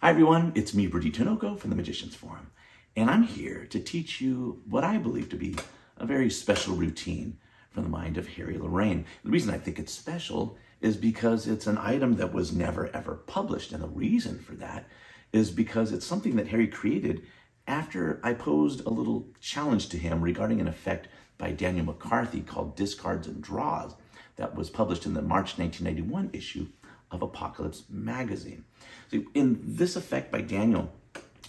Hi everyone, it's me, Rudy Tinoco from the Magicians Forum, and I'm here to teach you what I believe to be a very special routine from the mind of Harry Lorayne. The reason I think it's special is because it's an item that was never ever published, and the reason for that is because it's something that Harry created after I posed a little challenge to him regarding an effect by Daniel McCarthy called Discards and Draws that was published in the March 1991 issue of Apocalypse magazine. So in this effect by Daniel,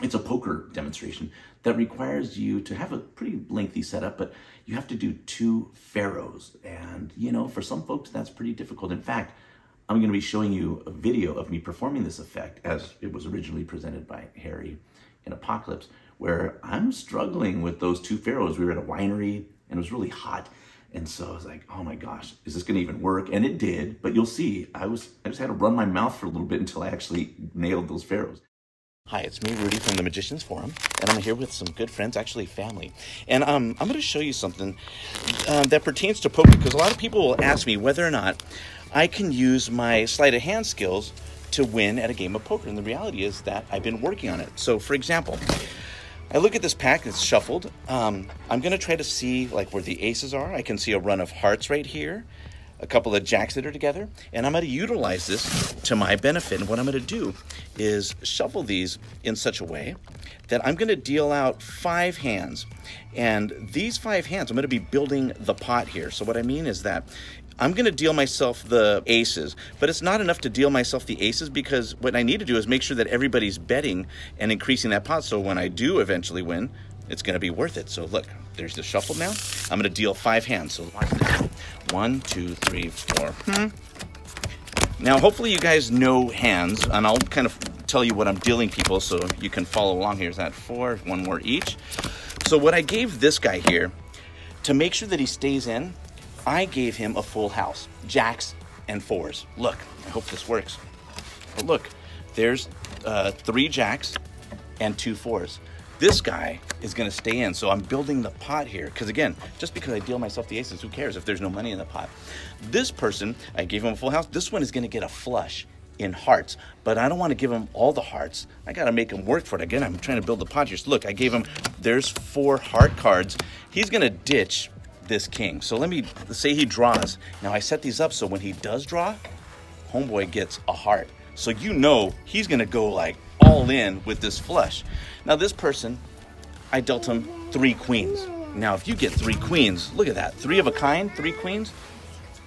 it's a poker demonstration that requires you to have a pretty lengthy setup, but you have to do 2 pharaohs. And you know, for some folks, that's pretty difficult. In fact, I'm going to be showing you a video of me performing this effect as it was originally presented by Harry in Apocalypse, where I'm struggling with those 2 pharaohs. We were at a winery and it was really hot. And so I was like, oh my gosh, is this gonna even work? And it did, but you'll see, I just had to run my mouth for a little bit until I actually nailed those pharaohs. Hi, it's me, Rudy, from the Magicians Forum, and I'm here with some good friends, actually family. And I'm gonna show you something that pertains to poker, because a lot of people will ask me whether or not I can use my sleight of hand skills to win at a game of poker. And the reality is that I've been working on it. So for example, I look at this pack, it's shuffled. I'm gonna try to see like where the aces are. I can see a run of hearts right here, a couple of jacks that are together, and I'm gonna utilize this to my benefit. And what I'm gonna do is shuffle these in such a way that I'm gonna deal out 5 hands. And these 5 hands, I'm gonna be building the pot here. So what I mean is that I'm gonna deal myself the aces, but it's not enough to deal myself the aces, because what I need to do is make sure that everybody's betting and increasing that pot, so when I do eventually win, it's gonna be worth it. So look, there's the shuffle now. I'm gonna deal 5 hands, so watch this. 1, 2, 3, 4. Now, hopefully you guys know hands, and I'll kind of tell you what I'm dealing people so you can follow along. Here's that 4, 1 more each. So what I gave this guy here, to make sure that he stays in, I gave him a full house, jacks and 4s. Look, I hope this works. But look, there's 3 jacks and 2 4s. This guy is gonna stay in, so I'm building the pot here, because again, just because I deal myself the aces, who cares if there's no money in the pot? This person, I gave him a full house. This one is gonna get a flush in hearts, but I don't wanna give him all the hearts. I gotta make him work for it. Again, I'm trying to build the pot here. So look, I gave him, there's 4 heart cards. He's gonna ditch this king. So let's say he draws. Now I set these up so when he does draw, homeboy gets a heart. So you know he's gonna go like all in with this flush. Now this person, I dealt him 3 queens. Now if you get 3 queens, look at that, 3 of a kind, 3 queens,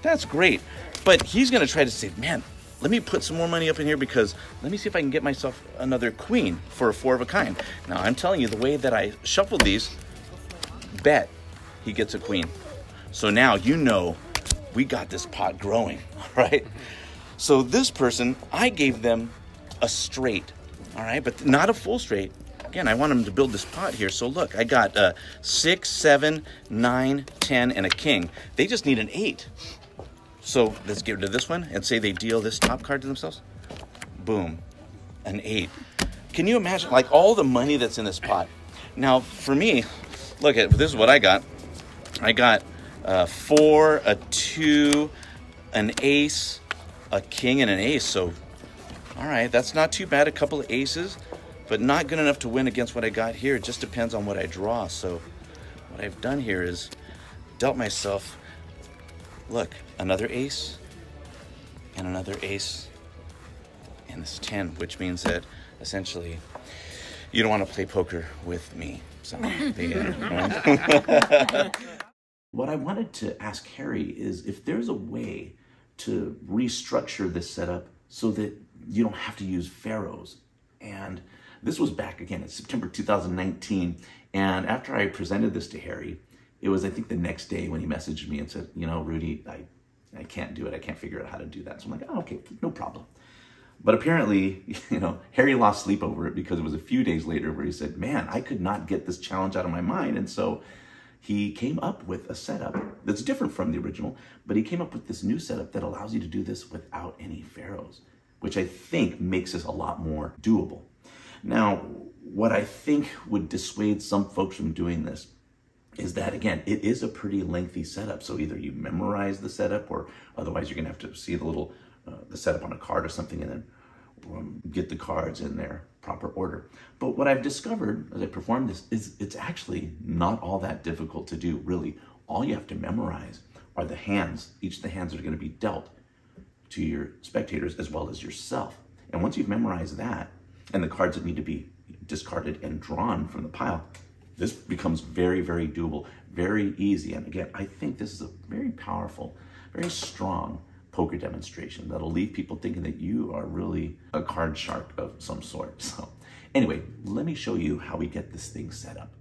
that's great. But he's gonna try to say, man, let me put some more money up in here, because let me see if I can get myself another queen for a 4 of a kind. Now I'm telling you, the way that I shuffled these, bet he gets a queen. So now you know we got this pot growing, right? So this person, I gave them a straight, all right, but not a full straight. Again, I want them to build this pot here. So look, I got 6, 7, 9, 10, and a king. They just need an 8. So let's get rid of this one and say they deal this top card to themselves. Boom, an 8. Can you imagine like all the money that's in this pot? Now for me, look at this is what I got. I got 4, a 2, an ace, a king, and an ace. So, all right, that's not too bad. A couple of aces, but not good enough to win against what I got here. It just depends on what I draw. So what I've done here is dealt myself, look, another ace, and another ace, and this 10, which means that essentially you don't want to play poker with me. So, what I wanted to ask Harry is if there's a way to restructure this setup so that you don't have to use pharaohs. And this was back again in September 2019. And after I presented this to Harry, it was, I think, the next day when he messaged me and said, you know, Rudy, I can't do it. I can't figure out how to do that. So I'm like, oh, okay, no problem. But apparently, you know, Harry lost sleep over it, because it was a few days later where he said, man, I could not get this challenge out of my mind. And so he came up with a setup that's different from the original, but he came up with this new setup that allows you to do this without any pharaohs, which I think makes this a lot more doable. Now, what I think would dissuade some folks from doing this is that, again, it is a pretty lengthy setup. So either you memorize the setup, or otherwise you're gonna have to see the little the setup on a card or something, and then get the cards in there proper order. But what I've discovered as I perform this is it's actually not all that difficult to do, really. All you have to memorize are the hands. Each of the hands are going to be dealt to your spectators as well as yourself. And once you've memorized that, and the cards that need to be discarded and drawn from the pile, this becomes very, very doable, very easy. And again, I think this is a very powerful, very strong poker demonstration that'll leave people thinking that you are really a card shark of some sort. So anyway, let me show you how we get this thing set up.